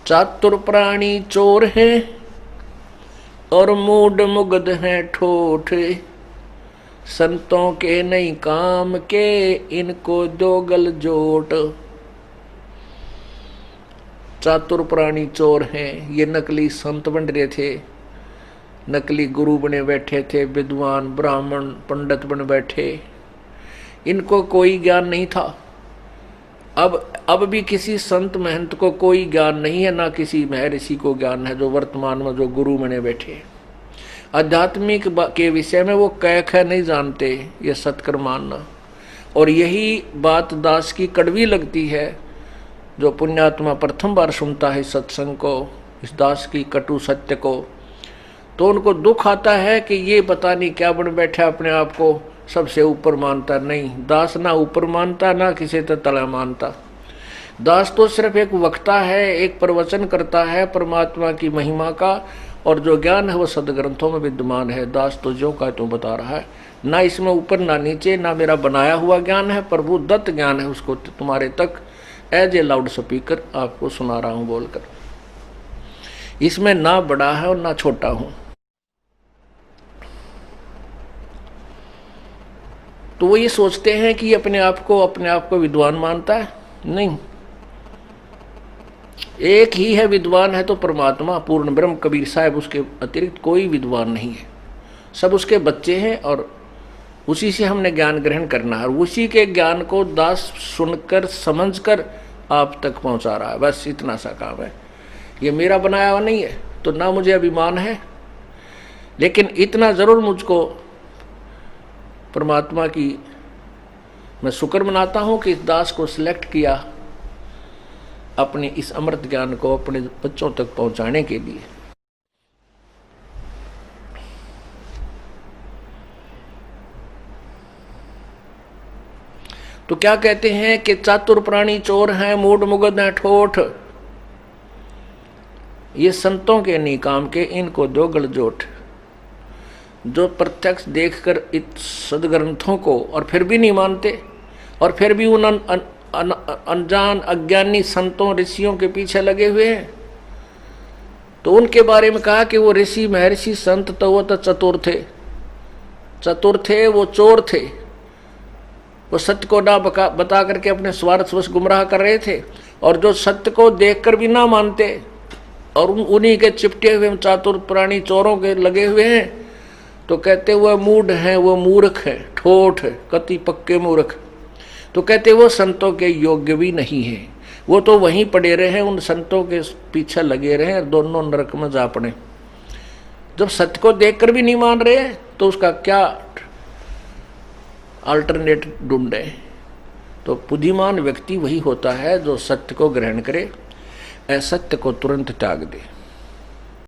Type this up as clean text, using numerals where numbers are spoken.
चातुर प्राणी चोर हैं और मूड मुग्ध हैं ठोठ, संतों के नहीं काम के इनको दो गल जोट। चातुर प्राणी चोर हैं, ये नकली संत बन रहे थे, नकली गुरु बने बैठे थे, विद्वान ब्राह्मण पंडित बन बैठे, इनको कोई ज्ञान नहीं था। अब भी किसी संत महंत को कोई ज्ञान नहीं है, ना किसी महर्षि को ज्ञान है, जो वर्तमान में जो गुरु बने बैठे। आध्यात्मिक के विषय में वो कैख है नहीं जानते, ये सत्कर मानना। और यही बात दास की कड़वी लगती है, जो पुण्यात्मा प्रथम बार सुनता है सत्संग को, इस दास की कटु सत्य को, तो उनको दुख आता है कि ये पता नहीं क्या बन बैठा, अपने आप को सबसे ऊपर मानता। नहीं, दास ना ऊपर मानता, ना किसी से तला मानता। दास तो सिर्फ एक वक्ता है, एक प्रवचन करता है परमात्मा की महिमा का, और जो ज्ञान है वो सदग्रंथों में विद्यमान है। दास तो जो का तो बता रहा है, ना इसमें ऊपर ना नीचे, ना मेरा बनाया हुआ ज्ञान है, प्रभु दत्त ज्ञान है, उसको तुम्हारे तक एज ए लाउड स्पीकर आपको सुना रहा हूं बोलकर। इसमें ना बड़ा है और ना छोटा हूं। तो वो ये सोचते हैं कि अपने आप को विद्वान मानता है। नहीं, एक ही है विद्वान, है तो परमात्मा पूर्ण ब्रह्म कबीर साहब, उसके अतिरिक्त कोई विद्वान नहीं है। सब उसके बच्चे हैं और उसी से हमने ज्ञान ग्रहण करना है, और उसी के ज्ञान को दास सुनकर समझकर आप तक पहुंचा रहा है। बस इतना सा काम है। ये मेरा बनाया हुआ नहीं है, तो ना मुझे अभिमान है, लेकिन इतना जरूर मुझको परमात्मा की मैं शुक्र मनाता हूं कि इस दास को सिलेक्ट किया अपने इस अमृत ज्ञान को अपने बच्चों तक पहुंचाने के लिए। तो क्या कहते हैं कि चातुर प्राणी चोर हैं, मूड मुग्ध हैं ठोठ, ये संतों के नहीं काम के, इनको दो गल जोट। जो प्रत्यक्ष देखकर इस सदग्रंथों को और फिर भी नहीं मानते, और फिर भी उन अनजान अज्ञानी संतों ऋषियों के पीछे लगे हुए हैं, तो उनके बारे में कहा कि वो ऋषि महर्षि संत तो वो तो चतुर थे, वो चोर थे, वो सत्य को ना बता करके अपने स्वार्थवश गुमराह कर रहे थे, और जो सत्य को देखकर भी ना मानते और उन्हीं के चिपटे हुए चातुर प्राणी चोरों के लगे हुए हैं, तो कहते वह मूढ़ है, वो मूर्ख है, ठोठ है, कति पक्के मूर्ख। तो कहते वो संतों के योग्य भी नहीं है, वो तो वहीं पड़े रहे, उन संतों के पीछे लगे रहे, दोनों नरक में जा पड़े। जब सत्य को देखकर भी नहीं मान रहे तो उसका क्या अल्टरनेट ढूंढे। तो बुद्धिमान व्यक्ति वही होता है जो सत्य को ग्रहण करे, असत्य को तुरंत त्याग दे।